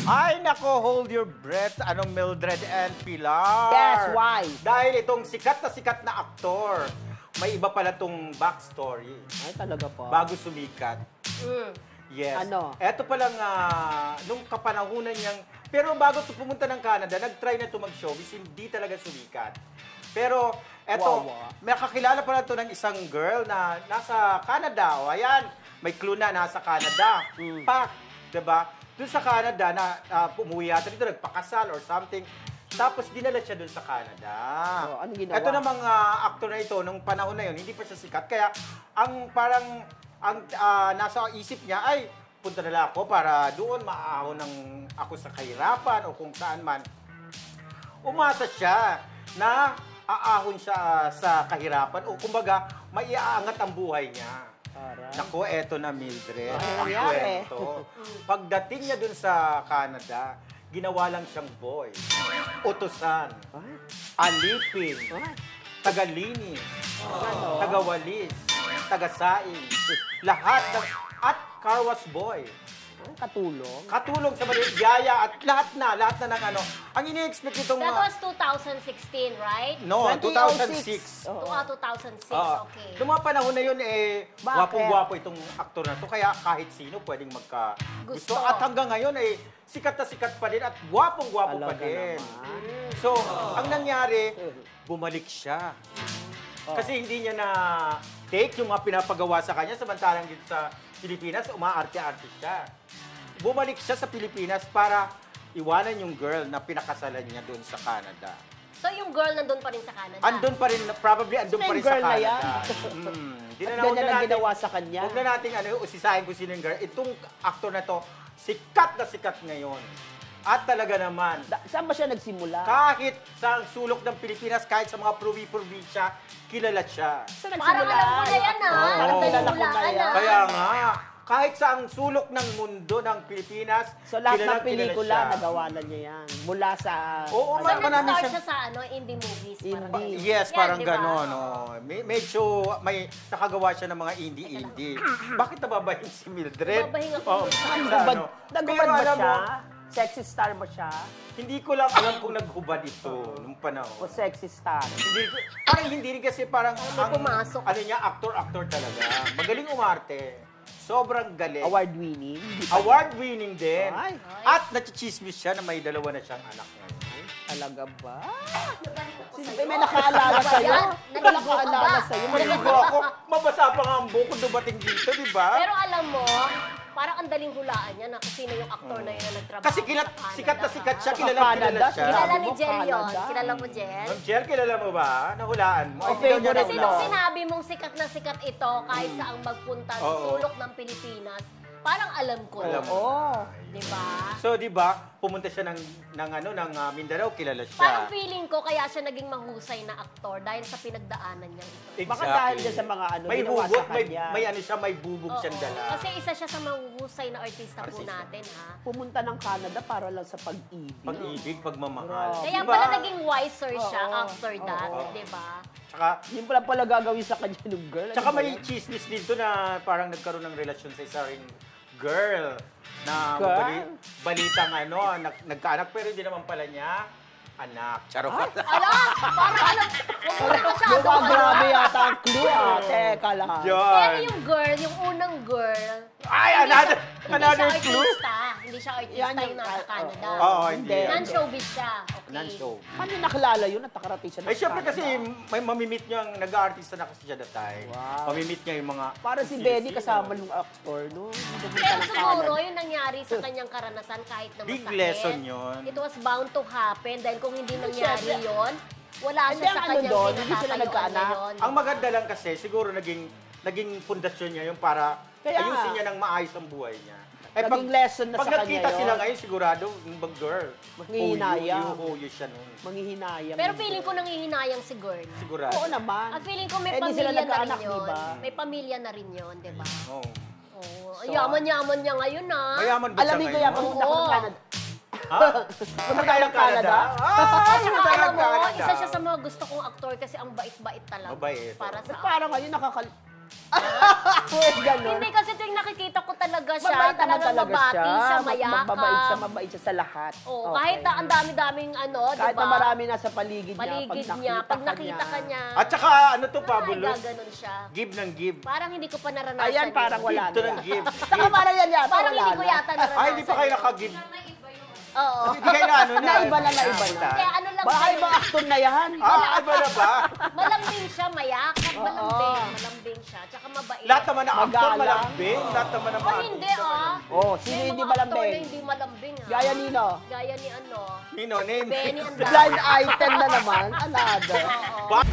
Ay, nako, hold your breath. Anong Mildred and Pilar? Yes, why? Dahil itong sikat na aktor, may iba pala tong backstory. Ay, talaga po. Bago sumikat. Yes. Ano? Eto palang, nung kapanahunan niyang, pero bago pumunta ng Canada, nag-try na ito mag-showbiz, hindi talaga sumikat. Pero, eto, may kakilala pala ito ng isang girl na nasa Canada. O, ayan, may clue na, nasa Canada. Pak, diba? Doon sa Canada, na umuwi yata dito, nagpakasal or something. Tapos, dinala siya doon sa Canada. Oh, anong ginawa? Ito namang actor na ito, nung panahon na yun, hindi pa siya sikat. Kaya, ang nasa isip niya ay, punta na lang ako para doon maahon ako sa kahirapan o kung saan man. Umasa siya na aahon siya sa kahirapan o kumbaga, maiaangat ang buhay niya. Naku, eto na Mildred. Ang kwento. Pagdating niya dun sa Canada, ginawa lang siyang boy. Utusan. Alipin. Tagalinis. Tagawalis. Tagasaing. Lahat. At car wash boy. Katulong? Katulong sa mali, yaya at lahat na ng ano. Ang ini-expect itong... That was 2016, right? No, 2006. 2006, okay. Noong mga panahon na yun, gwapong-gwapo itong aktor na to. Kaya kahit sino pwedeng magka-gusto. At hanggang ngayon, sikat na sikat pa din at gwapong-gwapo pa din. So, ang nangyari, bumalik siya. Kasi hindi niya na-take yung mga pinapagawa sa kanya, samantalang dito sa Pilipinas, umaarte-arte siya. Bumalik siya sa Pilipinas para iwanan yung girl na pinakasalan niya doon sa Canada. So yung girl nandun pa rin sa Canada? Andun pa rin, probably andun pa rin sa Canada. At ganyan lang ginawa sa kanya. Huwag na natin usisahin kung sino yung girl. Itong aktor na to, sikat na sikat ngayon. At talaga naman. Saan ba siya nagsimula? Kahit sa sulok ng Pilipinas, kahit sa mga probinsya, kilala siya. Parang alam ko na yan, Parang kilala ko na yan. Kaya nga, kahit sa ang sulok ng mundo ng Pilipinas, so lahat ng pelikula, nagawa na niya yan. Mula sa... Oo, so nag-start siya sa indie movies. Yes, parang gano'n. Medyo may nakagawa siya ng mga indie. Bakit nababahin si Mildred? Nababahin ako. Nagubad ba siya? Sexy star ba siya? Hindi ko lang alam kung naghubad ito nung panahon. O sexy star? Hindi rin kasi parang niya, actor talaga. Magaling umarte. Sobrang galing. Award-winning? Award-winning din. At nachichismis siya na may dalawa na siyang anak ngayon. Talaga ba? May nakaalala sa'yo? May nakaalala sa'yo? Maligo ako. Mabasa pa nga ang buko dumating dito, di ba? Pero alam mo, parang ang daling hulaan niya na kung sino yung aktor na yun na nagtrabaho kasi sikat na sikat siya, kilala siya. Kilala ni Jel yun. Kilala mo, Jel? Jel, kilala mo ba? Nahulaan mo. Kasi nung sinabi mong sikat na sikat ito, kahit saang magpunta sa sulok ng Pilipinas, parang alam ko. Diba? So, diba, pumunta siya ng Mindanao, kilala siya. Parang feeling ko, kaya siya naging mahusay na aktor dahil sa pinagdaanan niya ito. Exactly. Baka dahil dyan sa mga ginawa sa kanya. May bubog siyang dala. Kasi isa siya sa mahuhusay na artista po natin, ha? Pumunta ng Canada para lang sa pag-ibig. Pag-ibig, pagmamahal. Kaya pala naging wiser siya after that, diba? Tsaka, yun pala gagawin sa kanya ng girl. Tsaka may chismis dito na parang nagkaroon ng relasyon sa isa ring girl na balitang nagkaanak pero hindi naman pala niya anak. Charot. Parang alam, grabe yata ang clue, teka lang. Pero yung girl, yung unang girl, ay, another clue? Hindi siya artista yung nasa Canada. Oo, hindi. Non-showbiz siya. Non-show. Paano nakilala yun at nakarating siya ng Canada? Siyempre kasi may mamimit niya, nag-aartista na kasi siya that time. Mamimit niya yung mga... Para si Benny kasama ng actor, no? Pero siguro, yung nangyari sa kanyang karanasan kahit na masakit. Big lesson yun. It was bound to happen dahil kung hindi nangyari yun, wala siya sa kanyang pinatatayoan ngayon. Ang maganda lang kasi, siguro naging pundasyon niya yung para ayusin niya ng maayos ang buhay niya. Naging lesson na sa kanya yun. Pag nagkita sila ngayon, sigurado, yung bang girl, manghihinayang. Huyo siya nun. Manghihinayang. Pero feeling ko nanghihinayang si girl. Sigurado. Oo naman. At feeling ko may pamilya na rin yun. May pamilya na rin yun, di ba? Oo. Yaman-yaman niya ngayon, ha? Mayaman ba siya ngayon? Alamin ko yan, pumunta ko ng Canada. Pumunta tayo ng Canada? Alam mo, isa siya sa mga gusto kong aktor kasi ang bait-bait talaga. Mabait. Para sa parang ngayon Ganon. Hindi kasi tuwing nakikita ko talaga siya, Mabait naman talagang talaga mabati siya, Mabait siya sa lahat. Oo, kahit na ang dami-daming Kahit diba? na marami nasa paligid niya, pag nakita ka niya. At saka, ano to, Fabulous? Gaganon siya. Give ng give. Parang hindi ko pa naranasan. Ayan, parang yun. wala Give to na. ng give. Saka parang yan yata, Parang wala hindi ko na. yata naranasan. Ay, hindi pa kayo yun. naka-give. Oo. Hindi kayo na ano na. Naiba na. Kaya ano lang Baka siya, ibang actor na yan. Iba na ba? malambing siya, mayakap, malambing siya, tsaka mabait. Lahat naman ng actor Magalang. malambing. Lahat naman ng mga hindi artista Oh, sino May hindi mga actor na malambing? hindi malambing ha. Gaya nino. Gaya ni ano, Nino, name. Benny Andal. Blind item na naman. Another. Oo. Ba-